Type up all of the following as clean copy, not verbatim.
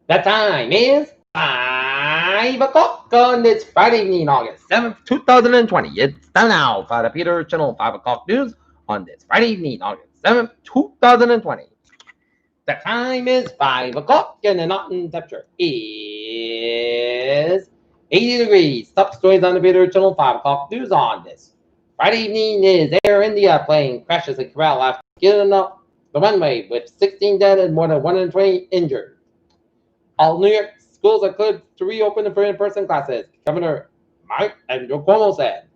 The time is 5 o'clock on this Friday evening, August 7th, 2020. It's time now for the Peter Channel 5 o'clock news on this Friday evening, August 7th, 2020. The time is 5 o'clock and the mountain temperature is 80 degrees. Top stories on the Peter Channel 5 o'clock news on this Friday evening is Air India plane crashes in Kerala after getting off the runway with 16 dead and more than 120 injured. All New York schools are cleared to reopen for in-person classes, Governor Mike and Cuomo said.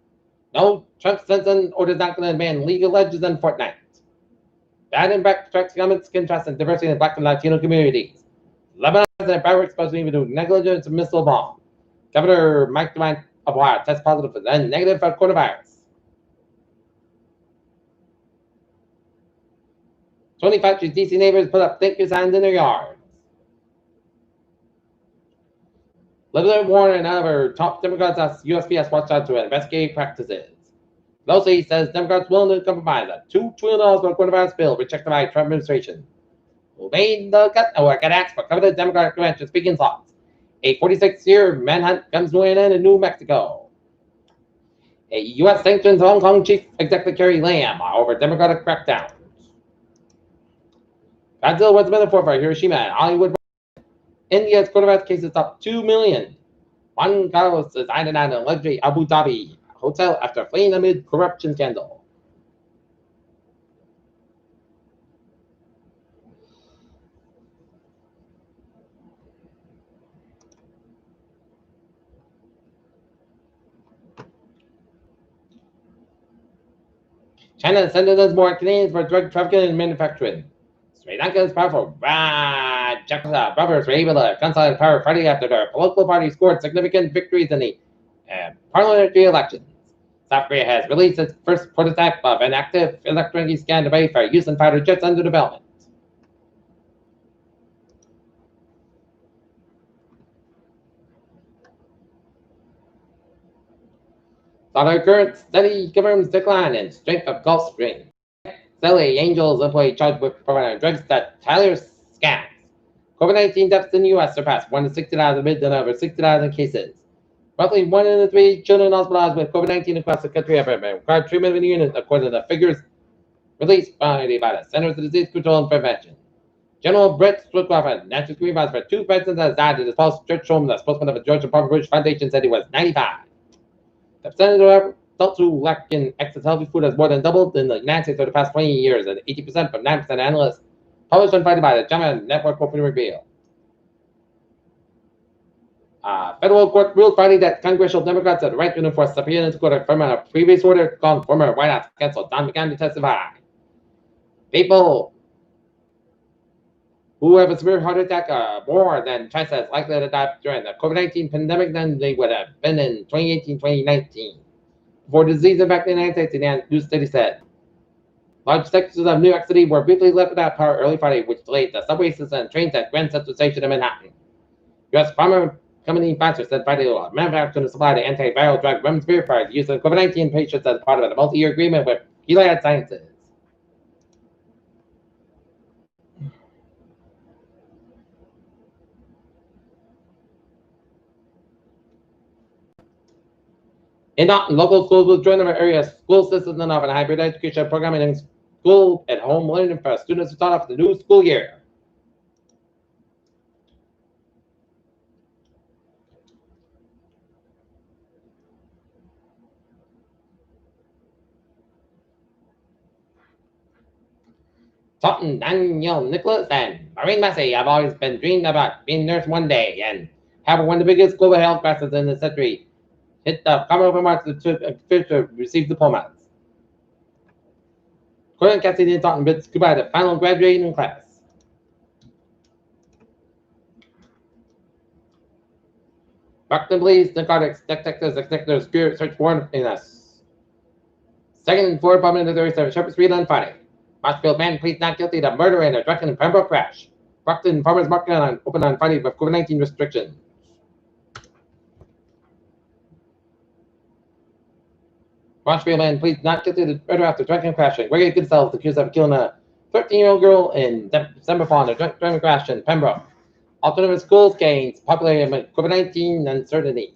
No, Trump sentence orders not going to ban League of Legends and Fortnite. Bad and backtracks comments contrast and diversity in Black and Latino communities. Lebanon President Barack exposed even to negligence of missile bomb. Governor Mike DeWine of Ohio tests positive for then negative for coronavirus. 25 DC neighbors put up thank you signs in their yards. Elizabeth Warren and other top Democrats asked USPS watchdog to investigate practices. Pelosi says Democrats willing to compromise a $2 trillion for coronavirus bill rejected by Trump administration. Who made the cut? Oh, I got asked for covered Democratic convention speaking slots. A 46-year manhunt comes to an end in New Mexico. A U.S. sanctions Hong Kong Chief Executive Carrie Lam over Democratic crackdowns. Godzilla was a metaphor for Hiroshima and Hollywood. India's coronavirus cases up 2 million. Juan Carlos is indicted on an alleged Abu Dhabi hotel after fleeing amid corruption scandal. China sentences more Canadians for drug trafficking and manufacturing. Sri Lanka's powerful Jakarta brothers were able to consolidate power Friday after their political party scored significant victories in the parliamentary elections. South Korea has released its first prototype of an active electronic scan device for use in fighter jets under development. Dollar current steady confirms decline in strength of Gulf Stream. Sally Angels employee charged with providing drugs that Tyler scams. COVID-19 deaths in the U.S. surpassed 160,000 amid over 60,000 cases. Roughly 1 in 3 children hospitalized with COVID-19 across the country have been required treatment in the unit, according to the figures released by the Centers for Disease Control and Prevention. General Brett Flitcroft had natural coronavirus for 2 presidents that died at his false church home. The spokesman of the Georgia Public Bush Foundation said he was 95. The percentage of adults who lack in excess healthy food has more than doubled in the United States over the past 20 years, and 80% from 9% analysts published on Friday by the JAMA Network openly revealed. Federal court ruled Friday that congressional Democrats had the right to enforce subpoenas to affirm a previous order calling former White House counsel Don McGahn to testify. People who have a severe heart attack are more than twice as likely to die during the COVID-19 pandemic than they would have been in 2018-2019. Before the disease impacted the United States, the news study said. Large sections of New York City were briefly left without power early Friday, which delayed the subway system and trains at Grand Central Station in Manhattan. U.S. Pharma Company Pfizer said Friday will manufacture and supply the antiviral drug Remdesivir for use in COVID-19 patients as part of a multi-year agreement with Gilead Sciences. In Norton, local schools will join their area school systems and offer a hybrid education program and school at home learning for students to start off the new school year. Sultan Daniel Nicholas and Maureen Massey have always been dreaming about being nurse one day and have one of the biggest global health crises in the century hit the Commonwealth marks to receive diplomas. According to Cassidy and Taunton bids goodbye to the final graduating class. Brockton believes narcotics detectives expect their spirit search warrant in us. Second and fourth apartment of the 37 Shepherd Street on Friday. Marshfield man pleads not guilty to murder in a drunken in Pembroke crash. Brockton Farmers Market opened on Friday with COVID-19 restrictions. Marshfield man pleads not guilty to murder after drunken crashing. Reggie Goodsell is accused of killing a 13-year-old girl in December fall in a drunken crash in Pembroke. Autonomous schools gains popularity amid COVID-19 uncertainty.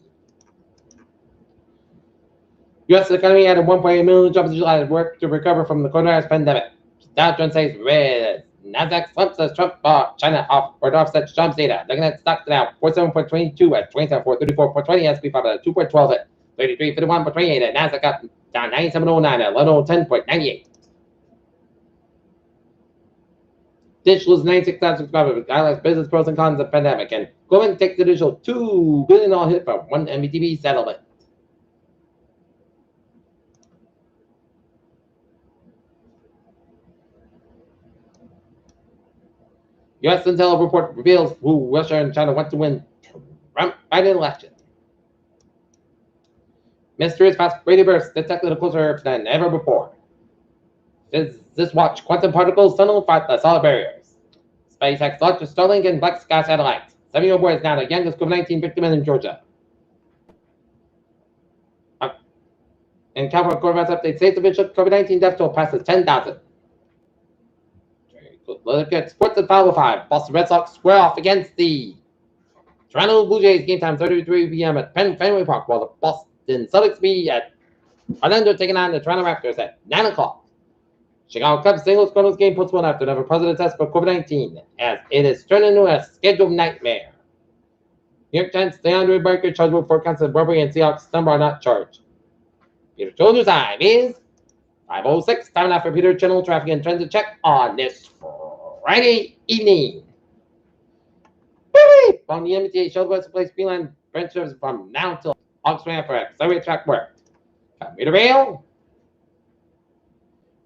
U.S. economy added 1.8 million jobs in July to work to recover from the coronavirus pandemic. Dow Jones stays red. Nasdaq slumps as Trump bought China off or offsets jobs data. Looking at stocks now, 47.22 at 27.34.20. S&P 500 at 2.12 at 33.51.28. At Nasdaq up down 97.09 at 1110.98. Dish loses 96,000 subscribers, highlights business pros and cons of pandemic, and Goldman takes the additional $2 billion hit from one MVTB settlement. U.S. intel report reveals who Russia and China want to win Trump-Biden election. Mysterious fast radio bursts detected closer than ever before. This watch quantum particles tunnel fight the solid barriers. SpaceX launched Starlink and Black Sky satellites. 7-year-old boy is now the youngest COVID-19 victim in Georgia. In California coronavirus update, states official COVID-19 death toll passes 10,000. Look at sports at 5:05. Boston Red Sox square off against the Toronto Blue Jays. Game time 3:33 p.m. at Fenway Park, while the Boston Celtics be at Orlando taking on the Toronto Raptors at 9 o'clock. Chicago Cubs singles Cardinals game postponed after another positive test for COVID-19, as it is turned into a scheduled nightmare. New York Giants DeAndre Baker charged with 4 counts of robbery, and Seahawks Dunbar not charged. Peter Children's time is 5:06. Time now for Peter Channel traffic and transit check on this Friday evening. From the MTA Shuttle West Place Beeline branch service from now until August 20th for accelerated track work. Commuter rail.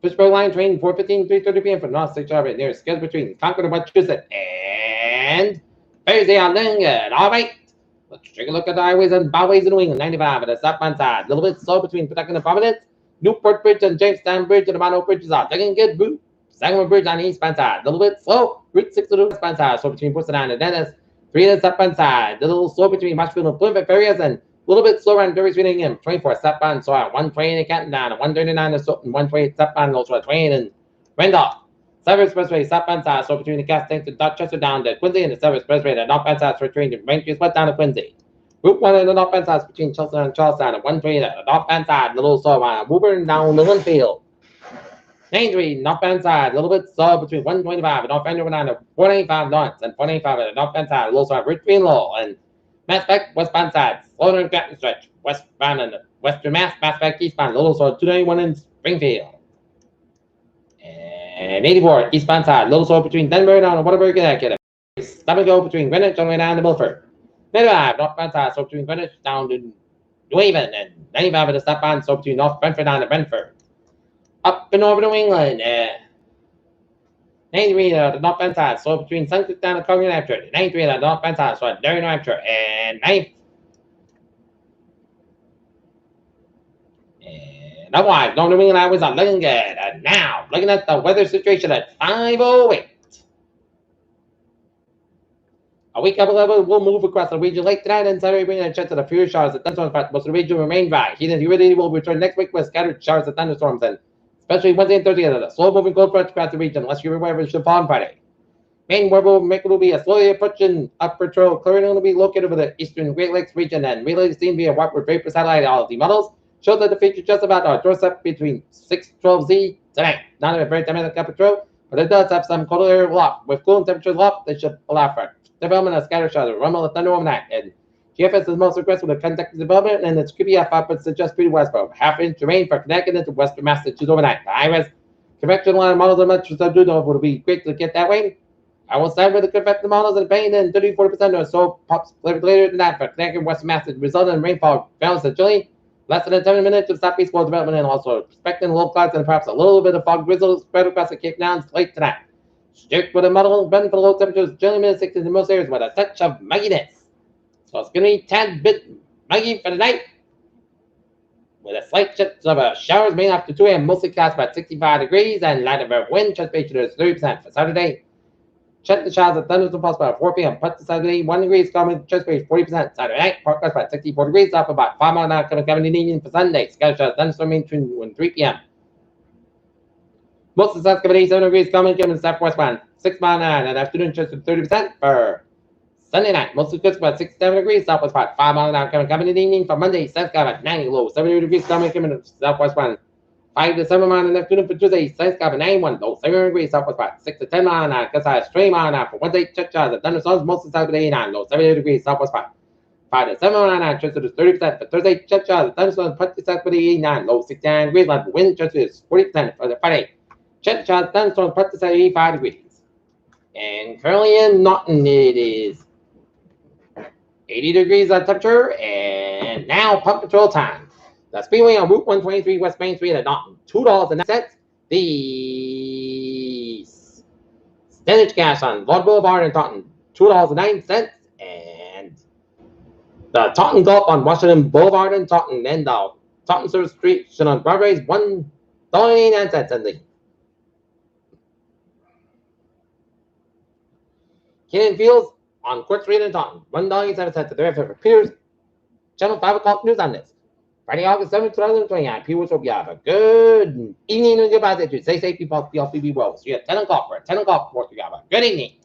Fishbowl line train 4:15, 3:30 p.m. from North State Charlotte near schedule between Concord, Massachusetts and Thursday on Lincoln. All right. Let's take a look at the highways and byways in New England. 95 at the southbound side. A little bit slow between Pawtucket and Providence. Newport Bridge and Jamestown Bridge and the Mount Hope Bridges are taking good route. Sangamon Bridge on the eastbound side. A little bit slow. Route 6 to the westbound side. So between Portsmouth and Dennis. 3 to the southbound side. A little slow between Marshfield and Plymouth areas, and a little bit slower on Derry Street and 24 southbound. So at 120 in Canton down, 139 to Stoughton, 128 southbound, also at 20 in Randolph. Severs Expressway southbound side. So between the gas tanks and Dorchester down to Quincy, and the Severs Expressway, the northbound side for train to Main Street west down to Quincy. Route 1 and the northbound side between Chelsea and Charlestown at 120 at the northbound side. A little slow on Woburn down to Linfield. Main Street, northbound side, a little bit slow between 125 and northbound over down to 495 Lawrence and 495 at the northbound side, a little slow at Richfield Lowell and Mass Spec westbound side, slower in Grafton Stretch, westbound and Western Mass Spec eastbound, a little slow at 291 in Springfield. And 84 eastbound side, a little slow between Denver down to Waterbury, Connecticut. Stop and go between Greenwich all the way down to Milford. 95 northbound side, so between Greenwich down to New Haven, and 95 at the southbound, so between North Brentford down to Brentford. Up in Northern New England, 93 at the northbound side, so between Sunkist down to Concord, New Hampshire. 93 at the northbound side, so at Derry, New Hampshire, and 90. And otherwise, Northern New England highways are looking good. And now, looking at the weather situation at 5:08. A weak upper level will move across the region late tonight and Saturday, bringing a chance of a few showers and thunderstorms, but most of the region will remain dry. Heat and humidity will return next week with scattered showers and thunderstorms, and especially Wednesday and Thursday, a slow-moving cold front across the region, unless you're aware of it should fall on Friday. Main weather will be a slowly approaching upper trough, clearing will be located over the eastern Great Lakes region, and really seen via Whitewood Vapor satellite. All of the models show that the feature just about our doorstep between 6-12Z tonight. Not a very dynamic upper trough, but it does have some cold air aloft. With cooling temperatures aloft, they should allow for development of scattered showers, rumble of thunder overnight, and GFS is most aggressive with convective development, and its QBF output suggests pretty westbound. Half-inch rain for Connecticut into western Massachusetts overnight. The high-res convection line models are much subdued, though it would be great to get that way. I will side with the convective models and pain, and 30-40% or so pops later than that for Connecticut, western Massachusetts, resulting in rainfall balance of chilly, less than 10 minutes of southeast cold development, and also expecting low clouds and perhaps a little bit of fog drizzle spread across the Cape Downs late tonight. Strict with a model bend for the low temperatures, chilly minutes 60 in most areas with a touch of mugginess. So it's going to be a tad bit muggy for the night, with a slight chance of showers made after 2 a.m. Mostly clouds about 65 degrees and light of wind. Chance ratio is 30% for Saturday. Check the showers and thunderstorms possible at 4 p.m. Put to Saturday 1 degree, common chance ratio 40%. Saturday night, forecast about 64 degrees, up about 5 miles an hour coming 70 for Sunday. Scattered showers, thunderstorms between 3 p.m. Most of the south coming 87 degrees, coming in the southwest wind 6 miles an hour, and afternoon chance of 30% for Sunday night, mostly crisp about 67 degrees, southwest part 5 miles an hour coming in the evening. For Monday, sun's got about 90 low, 70 degrees coming in southwest part 5 to 7 miles an hour. For Tuesday, sun's got about 91 low, 70 degrees southwest part 6 to 10 miles an hour. Gust 3 miles an hour. For Wednesday, check charge of thunderstorms, mostly south of 89 low, 70 degrees southwest part 5 to 7 miles an hour. Chance is 30%. For Thursday, check charge of thunderstorms, 20 south of 89 low, 69 degrees. Wind chance is 40%. For the Friday, check charge of thunderstorms, 20 south 85 degrees. And currently in Norton, it is 80 degrees of temperature, and now pump control time. The Speedway on Route 123 West Main Street at Norton, $2.09. The Standard Gas on Lord Boulevard in Taunton, $2.09. And the Taunton Gulf on Washington Boulevard in Taunton, and the Taunton Service Street on Broadway is $1.89. And the Cannon Fields on Court Street in Taunton, $1.07. The director for Peters, Channel 5 o'clock news on this. Friday, August 7th, 2029. People hope you have a good evening and goodbye. Stay safe, be healthy, be well. See you at 10 o'clock for a 10 o'clock report. You have a good evening.